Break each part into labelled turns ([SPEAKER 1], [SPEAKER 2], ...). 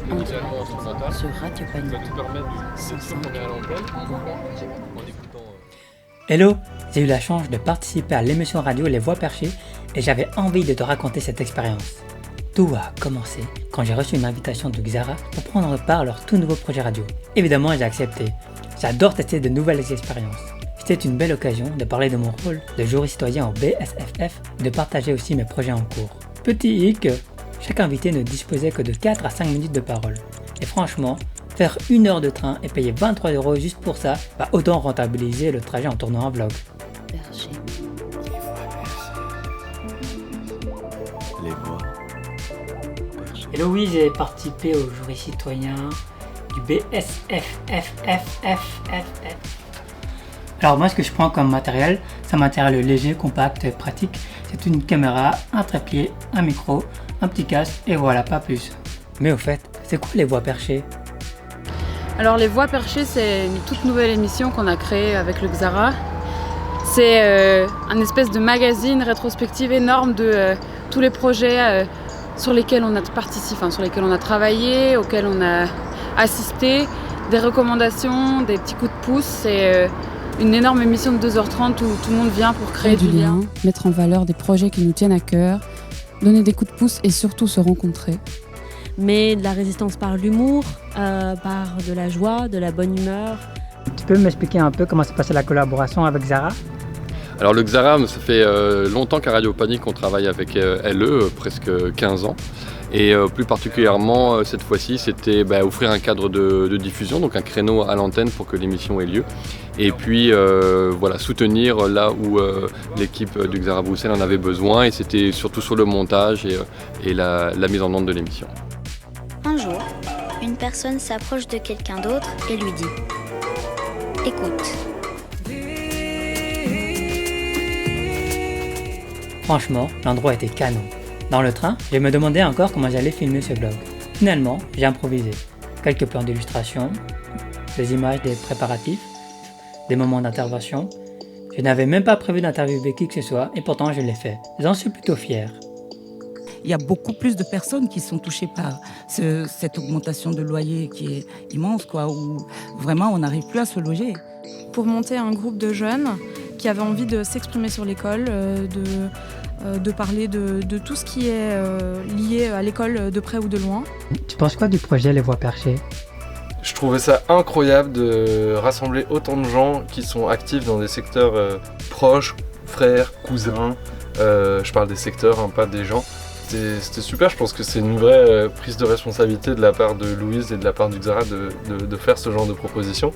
[SPEAKER 1] Idéalement instrumental.
[SPEAKER 2] Sur Radio
[SPEAKER 1] Ça
[SPEAKER 2] Panique.
[SPEAKER 1] te permet de c'est sûr qu'on est à l'antenne en écoutant.
[SPEAKER 3] Hello, j'ai eu la chance de participer à l'émission radio Les Voix Perchées et j'avais envie de te raconter cette expérience. Tout a commencé quand j'ai reçu une invitation de Xara pour prendre part à leur tout nouveau projet radio. Évidemment, j'ai accepté. J'adore tester de nouvelles expériences. C'était une belle occasion de parler de mon rôle de jury citoyen au BSFF et de partager aussi mes projets en cours. Petit hic, chaque invité ne disposait que de 4 à 5 minutes de parole. Et franchement, faire 1 heure de train et payer 23 € juste pour ça, va autant rentabiliser le trajet en tournant un vlog.
[SPEAKER 2] Perché.
[SPEAKER 4] Les voix perchées.
[SPEAKER 3] Hello, oui, j'ai participé au jury citoyen du BSFFFFF. Alors moi, ce que je prends comme matériel, c'est un matériel léger, compact et pratique. C'est une caméra, un trépied, un micro, un petit casque et voilà, pas plus. Mais au fait, c'est quoi les voix perchées?
[SPEAKER 5] Alors les Voix Perchées, c'est une toute nouvelle émission qu'on a créée avec le Xara. C'est un espèce de magazine rétrospective énorme de tous les projets sur lesquels on a participé, sur lesquels on a travaillé, auxquels on a assisté, des recommandations, des petits coups de pouce. C'est une énorme émission de 2h30 où tout le monde vient pour créer du lien.
[SPEAKER 6] Mettre en valeur des projets qui nous tiennent à cœur, donner des coups de pouce et surtout se rencontrer.
[SPEAKER 7] Mais de la résistance par l'humour, par de la joie, de la bonne humeur.
[SPEAKER 3] Tu peux m'expliquer un peu comment s'est passée la collaboration avec Xara?
[SPEAKER 1] Alors le Xara, ça fait longtemps qu'à Radio Panique on travaille avec LE, presque 15 ans. Et plus particulièrement cette fois-ci, c'était offrir un cadre de diffusion, donc un créneau à l'antenne pour que l'émission ait lieu. Et puis soutenir là où l'équipe du Xara Bruxelles en avait besoin. Et c'était surtout sur le montage et la mise en onde de l'émission.
[SPEAKER 8] Un jour, une personne s'approche de quelqu'un d'autre et lui dit « Écoute ».
[SPEAKER 3] Franchement, l'endroit était canon. Dans le train, je me demandais encore comment j'allais filmer ce vlog. Finalement, j'ai improvisé. Quelques plans d'illustration, des images des préparatifs, des moments d'intervention. Je n'avais même pas prévu d'interviewer qui que ce soit et pourtant je l'ai fait. J'en suis plutôt fier.
[SPEAKER 2] Il y a beaucoup plus de personnes qui sont touchées par cette augmentation de loyer qui est immense, où vraiment on n'arrive plus à se loger.
[SPEAKER 9] Pour monter un groupe de jeunes qui avaient envie de s'exprimer sur l'école, de parler de tout ce qui est lié à l'école de près ou de loin.
[SPEAKER 3] Tu penses quoi du projet Les Voix Perchées?
[SPEAKER 10] Je trouvais ça incroyable de rassembler autant de gens qui sont actifs dans des secteurs proches, frères, cousins. Je parle des secteurs, pas des gens. C'était super, je pense que c'est une vraie prise de responsabilité de la part de Louise et de la part du Xara de faire ce genre de proposition.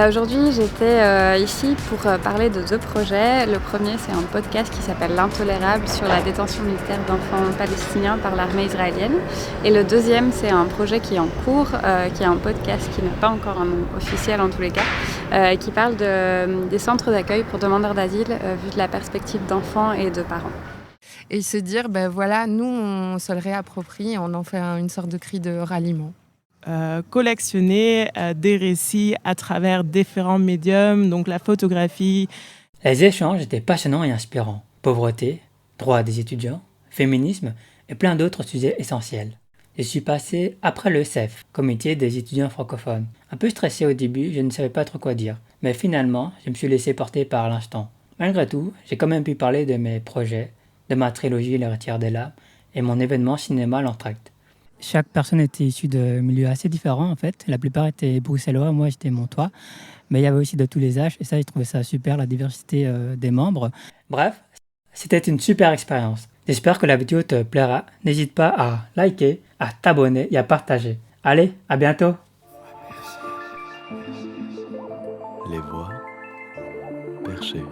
[SPEAKER 5] Aujourd'hui, j'étais ici pour parler de 2 projets. Le premier, c'est un podcast qui s'appelle L'Intolérable sur la détention militaire d'enfants palestiniens par l'armée israélienne. Et le deuxième, c'est un projet qui est en cours, qui est un podcast qui n'a pas encore un nom officiel en tous les cas, qui parle des centres d'accueil pour demandeurs d'asile vu de la perspective d'enfants et de parents.
[SPEAKER 9] Et se dire, nous, on se le réapproprie, on en fait une sorte de cri de ralliement.
[SPEAKER 11] Collectionner des récits à travers différents médiums, donc la photographie.
[SPEAKER 3] Les échanges étaient passionnants et inspirants. Pauvreté, droits des étudiants, féminisme et plein d'autres sujets essentiels. Je suis passé après le CEF, Comité des étudiants francophones. Un peu stressé au début, je ne savais pas trop quoi dire. Mais finalement, je me suis laissé porter par l'instant. Malgré tout, j'ai quand même pu parler de mes projets, de ma trilogie Le Retire des Larmes et mon événement cinéma L'Entracte. Chaque personne était issue de milieux assez différents en fait. La plupart étaient bruxellois, moi j'étais montois. Mais il y avait aussi de tous les âges et ça, j'ai trouvé ça super, la diversité des membres. Bref, c'était une super expérience. J'espère que la vidéo te plaira. N'hésite pas à liker, à t'abonner et à partager. Allez, à bientôt.
[SPEAKER 4] Les voix perchées.